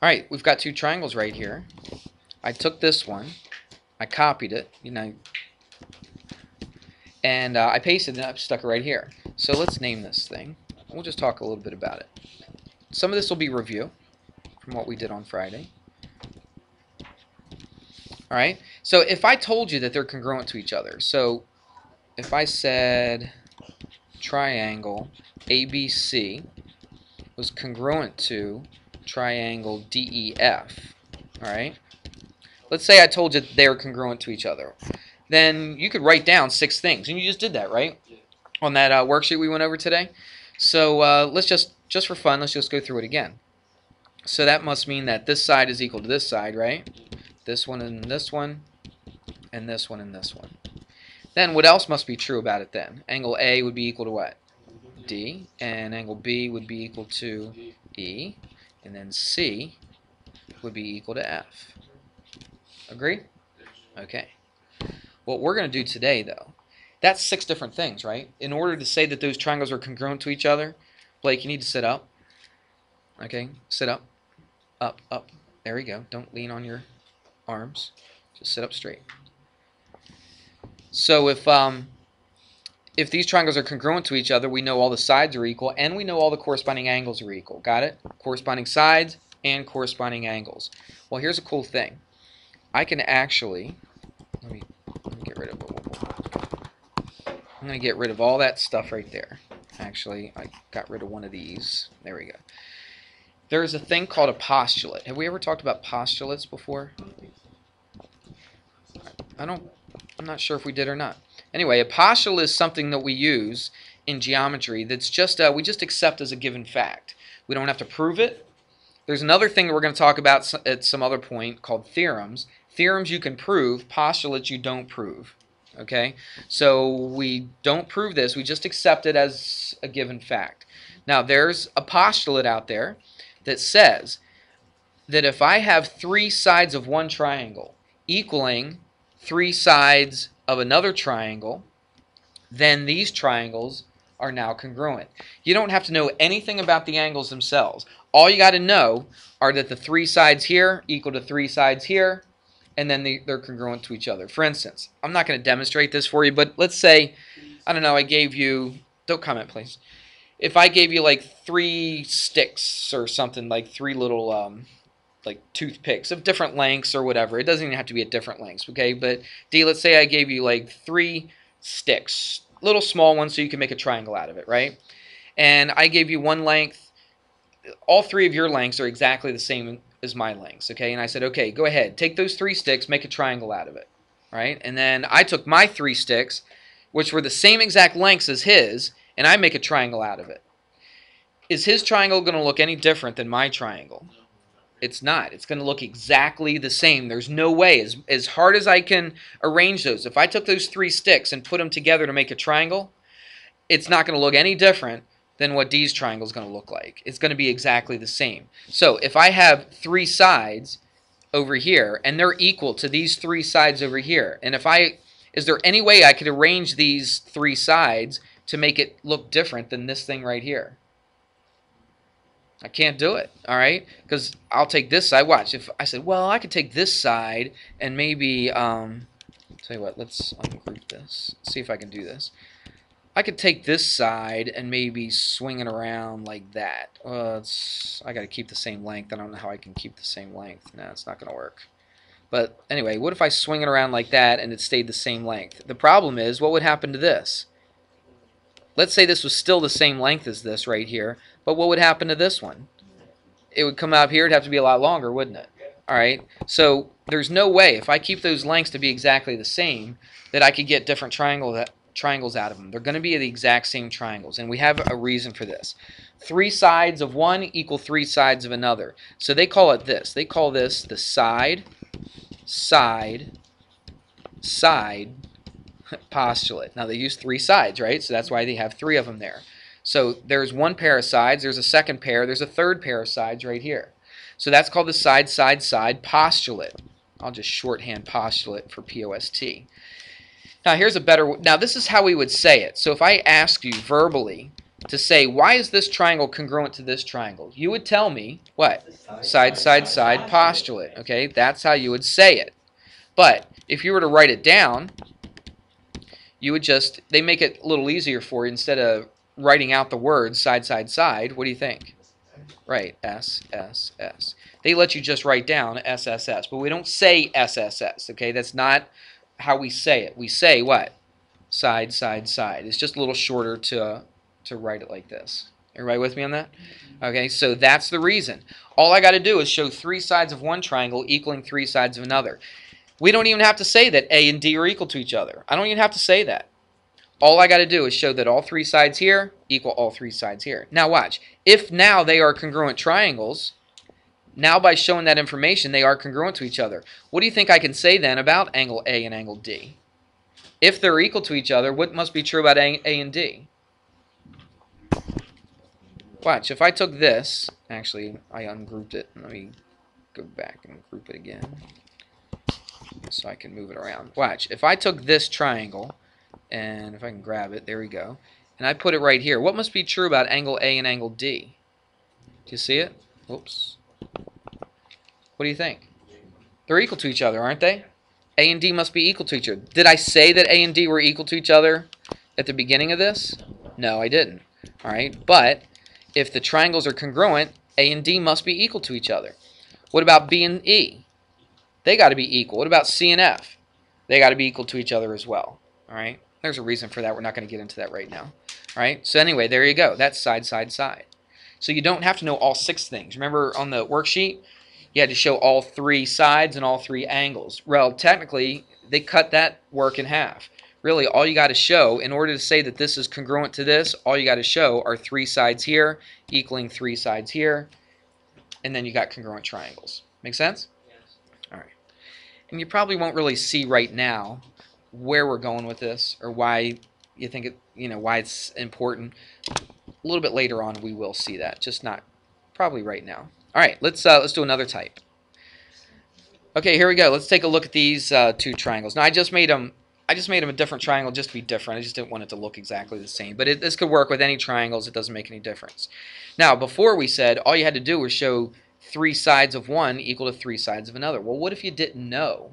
Alright, we've got two triangles right here. I took this one, I copied it, and I pasted it, I've stuck it right here. So let's name this thing. We'll just talk a little bit about it. Some of this will be review from what we did on Friday. Alright, so if I told you that they're congruent to each other, so if I said triangle ABC was congruent to triangle DEF, alright, let's say I told you they were congruent to each other, then you could write down 6 things, and you just did that, right? On that worksheet we went over today. So let's just for fun, let's just go through it again. So that must mean that this side is equal to this side, right? This one and this one, and this one and this one. Then what else must be true about it then? Angle A would be equal to what? D, and angle B would be equal to E, and then C would be equal to F. Agree? Okay. What we're going to do today, though, that's 6 different things, right? In order to say that those triangles are congruent to each other, Blake, you need to sit up. Okay, sit up. Up, up. There we go. Don't lean on your arms. Just sit up straight. So if these triangles are congruent to each other, we know all the sides are equal, and we know all the corresponding angles are equal. Got it? Corresponding sides and corresponding angles. Well, here's a cool thing. I can actually, let me get rid of it. I'm going to get rid of all that stuff right there. Actually, I got rid of one of these. There we go. There's a thing called a postulate. Have we ever talked about postulates before? I'm not sure if we did or not. Anyway, a postulate is something that we use in geometry that's just we just accept as a given fact. We don't have to prove it. There's another thing that we're going to talk about at some other point called theorems. Theorems you can prove, postulates you don't prove. Okay? So we don't prove this, we just accept it as a given fact. Now there's a postulate out there that says that if I have 3 sides of one triangle equaling 3 sides of another triangle, then these triangles are now congruent. You don't have to know anything about the angles themselves. All you got to know are that the 3 sides here equal to 3 sides here, and then they're congruent to each other. For instance, I'm not going to demonstrate this for you, but let's say, I don't know, I gave you, don't comment please, if I gave you like 3 sticks or something, like 3 little like toothpicks of different lengths or whatever. It doesn't even have to be at different lengths, okay? But D, let's say I gave you like 3 sticks, little small ones so you can make a triangle out of it, right? And I gave you one length. All 3 of your lengths are exactly the same as my lengths, okay? And I said, okay, go ahead, take those 3 sticks, make a triangle out of it, right? And then I took my 3 sticks, which were the same exact lengths as his, and I make a triangle out of it. Is his triangle going to look any different than my triangle? It's not. It's going to look exactly the same. There's no way. As hard as I can arrange those, if I took those 3 sticks and put them together to make a triangle, it's not going to look any different than what D's triangle is going to look like. It's going to be exactly the same. So if I have 3 sides over here, and they're equal to these 3 sides over here, and is there any way I could arrange these 3 sides to make it look different than this thing right here? I can't do it, all right? Because I'll take this side. Watch. If I said, well, I could take this side and maybe, tell you what, let's ungroup this. See if I can do this. I could take this side and maybe swing it around like that. I got to keep the same length. I don't know how I can keep the same length. No, it's not going to work. But anyway, what if I swing it around like that and it stayed the same length? The problem is, what would happen to this? Let's say this was still the same length as this right here, but what would happen to this one? It would come out here. It'd have to be a lot longer, wouldn't it? All right. So there's no way, if I keep those lengths to be exactly the same, that I could get different triangles out of them. They're going to be the exact same triangles, and we have a reason for this. 3 sides of one equal 3 sides of another. So they call it this. They call this the side postulate. Now they use 3 sides, right? So that's why they have 3 of them there. So there's one pair of sides, there's a second pair, there's a third pair of sides right here. So that's called the side postulate. I'll just shorthand postulate for POST. Now here's a better, now this is how we would say it. So if I ask you verbally to say, why is this triangle congruent to this triangle? You would tell me, what? Side, side, side postulate. Okay, that's how you would say it. But if you were to write it down, you would just, they make it a little easier for you. Instead of writing out the words side, side, side, what do you think? Right, S, S, S. They let you just write down S, S, S, but we don't say S, S, S, okay? That's not how we say it. We say what? Side, side, side. It's just a little shorter to write it like this. Everybody with me on that? Okay, so that's the reason. All I got to do is show 3 sides of one triangle equaling 3 sides of another. We don't even have to say that A and D are equal to each other. I don't even have to say that. All I got to do is show that all 3 sides here equal all 3 sides here. Now watch. If now they are congruent triangles, now by showing that information, they are congruent to each other. What do you think I can say then about angle A and angle D? If they're equal to each other, what must be true about A and D? Watch. If I took this, actually, I ungrouped it. Let me go back and group it again so I can move it around. Watch. If I took this triangle, and if I can grab it, there we go, and I put it right here, what must be true about angle A and angle D? Do you see it? Whoops. What do you think? They're equal to each other, aren't they? A and D must be equal to each other. Did I say that A and D were equal to each other at the beginning of this? No, I didn't. All right, but if the triangles are congruent, A and D must be equal to each other. What about B and E? They got to be equal. What about C and F? They got to be equal to each other as well. All right, there's a reason for that. We're not going to get into that right now. All right, so anyway, there you go. That's side, side, side. So you don't have to know all 6 things. Remember on the worksheet, you had to show all 3 sides and all 3 angles. Well, technically, they cut that work in half. Really, all you got to show, in order to say that this is congruent to this, all you got to show are 3 sides here equaling 3 sides here, and then you got congruent triangles. Make sense? Yes. All right. And you probably won't really see right now where we're going with this or why you think it, why it's important. A little bit later on, we will see that, just not probably right now. All right, let's do another type. Okay, here we go. Let's take a look at these 2 triangles. Now I just made them a different triangle just to be different. I just didn't want it to look exactly the same. But this could work with any triangles. It doesn't make any difference. Now, before we said all you had to do was show 3 sides of one equal to 3 sides of another. Well, what if you didn't know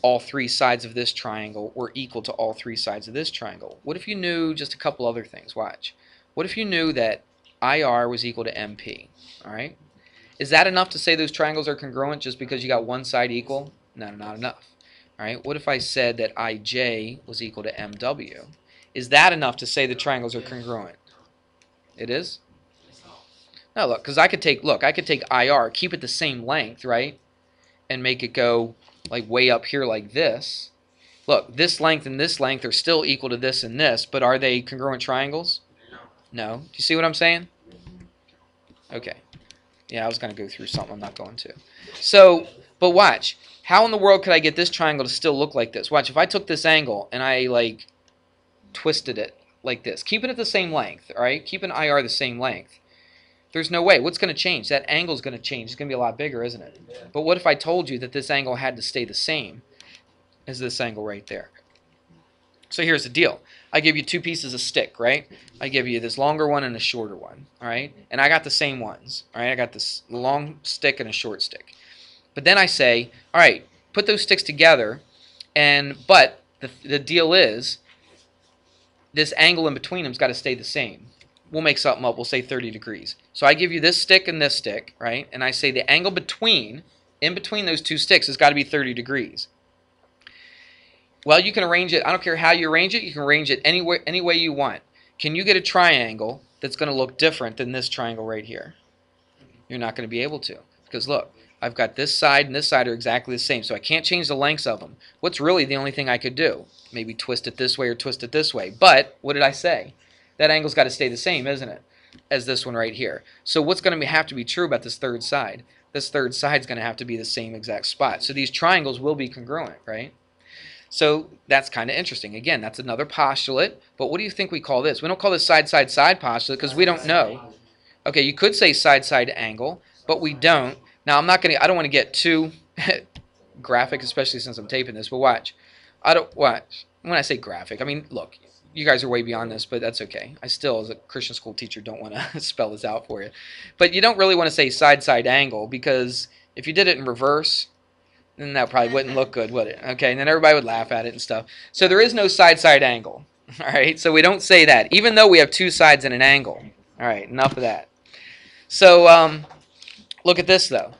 all 3 sides of this triangle were equal to all 3 sides of this triangle? What if you knew just a couple other things? Watch. What if you knew that IR was equal to MP? All right? Is that enough to say those triangles are congruent just because you got one side equal? No, not enough. All right. What if I said that IJ was equal to MW? Is that enough to say the triangles are congruent? It is? No, look, because I could take IR, keep it the same length, right? And make it go like way up here like this. Look, this length and this length are still equal to this and this, but are they congruent triangles? No. Do you see what I'm saying? Okay. Yeah, I was going to go through something. I'm not going to. So, but watch. How in the world could I get this triangle to still look like this? Watch. If I took this angle and I, like, twisted it like this, keeping it the same length, all right? Keeping IR the same length. There's no way. What's going to change? That angle's going to change. It's going to be a lot bigger, isn't it? Yeah. But what if I told you that this angle had to stay the same as this angle right there? So here's the deal. I give you 2 pieces of stick, right? I give you this longer one and a shorter one, all right? And I got the same ones, all right? I got this long stick and a short stick. But then I say, all right, put those sticks together, but the deal is this angle in between them's got to stay the same. We'll make something up. We'll say 30 degrees. So I give you this stick and this stick, right? And I say the angle in between those 2 sticks has got to be 30 degrees. Well, you can arrange it. I don't care how you arrange it. You can arrange it any way you want. Can you get a triangle that's going to look different than this triangle right here? You're not going to be able to. Because look, I've got this side and this side are exactly the same. So I can't change the lengths of them. What's really the only thing I could do? Maybe twist it this way or twist it this way. But what did I say? That angle's got to stay the same, isn't it? As this one right here. So what's going to have to be true about this third side? This third side's going to have to be the same exact spot. So these triangles will be congruent, right? So that's kind of interesting. Again, that's another postulate. But what do you think we call this? We don't call this side, side, side postulate because we don't know. Okay, you could say side, side angle, but we don't. Now, I don't want to get too graphic, especially since I'm taping this, but watch. When I say graphic, I mean, look, you guys are way beyond this, but that's okay. I still, as a Christian school teacher, don't want to spell this out for you. But you don't really want to say side angle, because if you did it in reverse, then that probably wouldn't look good, would it? Okay, and then everybody would laugh at it and stuff. So there is no side angle. All right, so we don't say that, even though we have two sides and an angle. All right, enough of that. So look at this, though.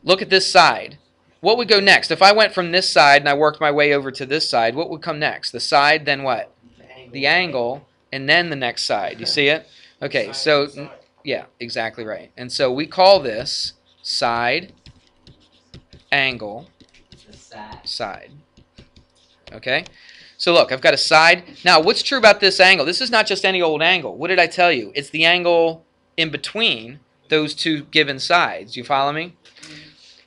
Look at this side. What would go next? If I went from this side and I worked my way over to this side, what would come next? The side, then what? The angle, and then the next side. You see it? Okay, so, yeah, exactly right. And so we call this side, angle, side. Okay? So look, I've got a side. Now, what's true about this angle? This is not just any old angle. What did I tell you? It's the angle in between those two given sides. You follow me?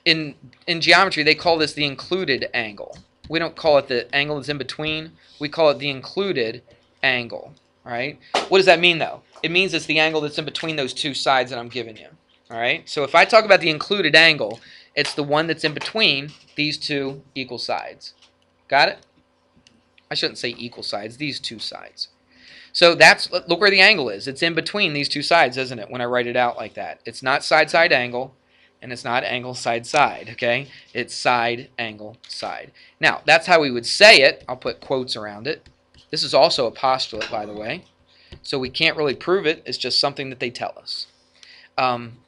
In geometry, they call this the included angle. We don't call it the angle that's in between. We call it the included angle. All right? What does that mean, though? It means it's the angle that's in between those two sides that I'm giving you. All right? So if I talk about the included angle, it's the one that's in between these two equal sides. Got it? I shouldn't say equal sides, these two sides. So that's, look where the angle is. It's in between these two sides, isn't it, when I write it out like that? It's not side angle, and it's not angle side, okay? It's side, angle, side. Now, that's how we would say it. I'll put quotes around it. This is also a postulate, by the way. So we can't really prove it. It's just something that they tell us.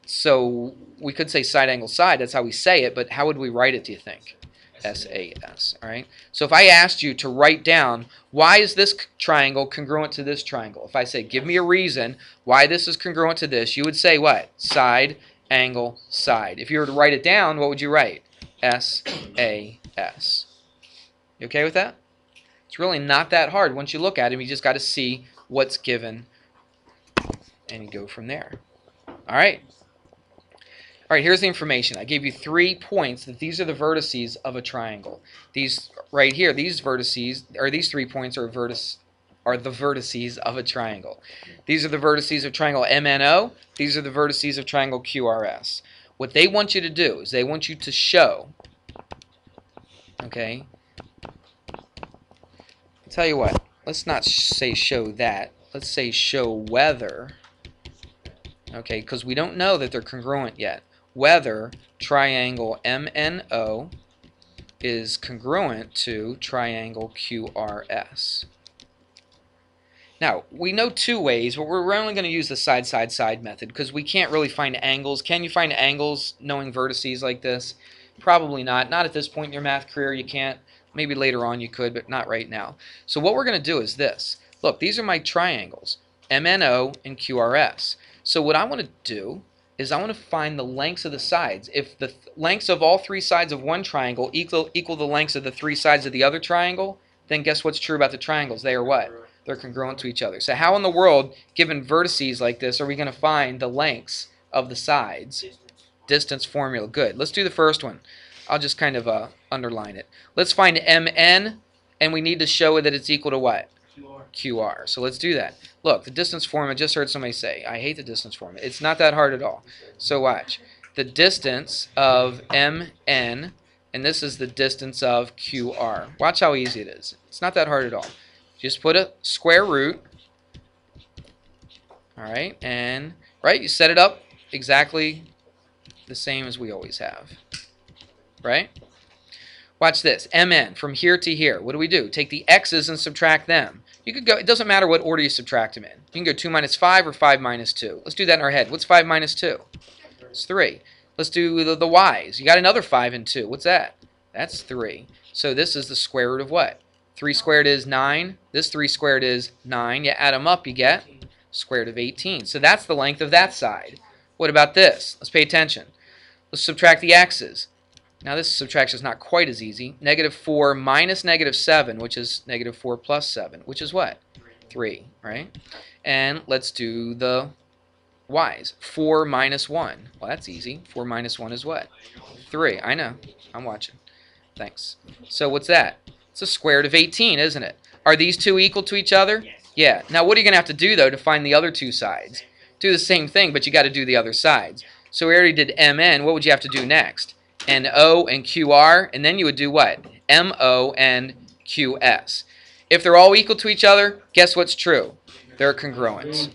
So we could say side, angle, side. That's how we say it, but how would we write it, do you think? SAS, all right? So if I asked you to write down, why is this triangle congruent to this triangle? If I say, give me a reason why this is congruent to this, you would say what? Side, angle, side. If you were to write it down, what would you write? SAS. You okay with that? It's really not that hard. Once you look at them, you just got to see what's given, and you go from there. All right. All right, here's the information. I gave you 3 points that these are the vertices of a triangle. These right here, these vertices, or these 3 points are the vertices of a triangle. These are the vertices of triangle MNO. These are the vertices of triangle QRS. What they want you to do is they want you to show, okay? I'll tell you what, let's not say show that. Let's say show whether, okay, because we don't know that they're congruent yet. Whether triangle MNO is congruent to triangle QRS. Now, we know 2 ways, but we're only going to use the side method because we can't really find angles. Can you find angles knowing vertices like this? Probably not. Not at this point in your math career, you can't. Maybe later on you could, but not right now. So what we're going to do is this. Look, these are my triangles, MNO and QRS. So what I want to do is I want to find the lengths of the sides. If the lengths of all 3 sides of one triangle equal the lengths of the 3 sides of the other triangle, then guess what's true about the triangles? They are what? They're congruent to each other. So how in the world, given vertices like this, are we going to find the lengths of the sides? Distance formula. Good. Let's do the first one. I'll just kind of underline it. Let's find MN, and we need to show that it's equal to what? QR. So let's do that. Look, the distance formula, I just heard somebody say, I hate the distance formula. It's not that hard at all. So watch. The distance of MN, and this is the distance of QR. Watch how easy it is. It's not that hard at all. Just put a square root. All right, and right, you set it up exactly the same as we always have. Right? Watch this. MN, from here to here. What do? Take the x's and subtract them. You could go, it doesn't matter what order you subtract them in. You can go 2 minus 5 or 5 minus 2. Let's do that in our head. What's 5 minus 2? It's 3. Let's do the y's. You got another 5 and 2. What's that? That's 3. So this is the square root of what? 3 squared is 9. This 3 squared is 9. You add them up, you get square root of 18. So that's the length of that side. What about this? Let's pay attention. Let's subtract the x's. Now this subtraction is not quite as easy. -4 minus -7, which is -4 plus 7, which is what? 3, right? And let's do the y's. 4 minus 1. Well, that's easy. 4 minus 1 is what? 3. I know. I'm watching. Thanks. So what's that? It's a square root of 18, isn't it? Are these two equal to each other? Yeah. Now what are you going to have to do, though, to find the other 2 sides? Do the same thing, but you got to do the other sides. So we already did MN. What would you have to do next? NO and QR, and then you would do what? MO and QS. If they're all equal to each other, guess what's true? They're congruent.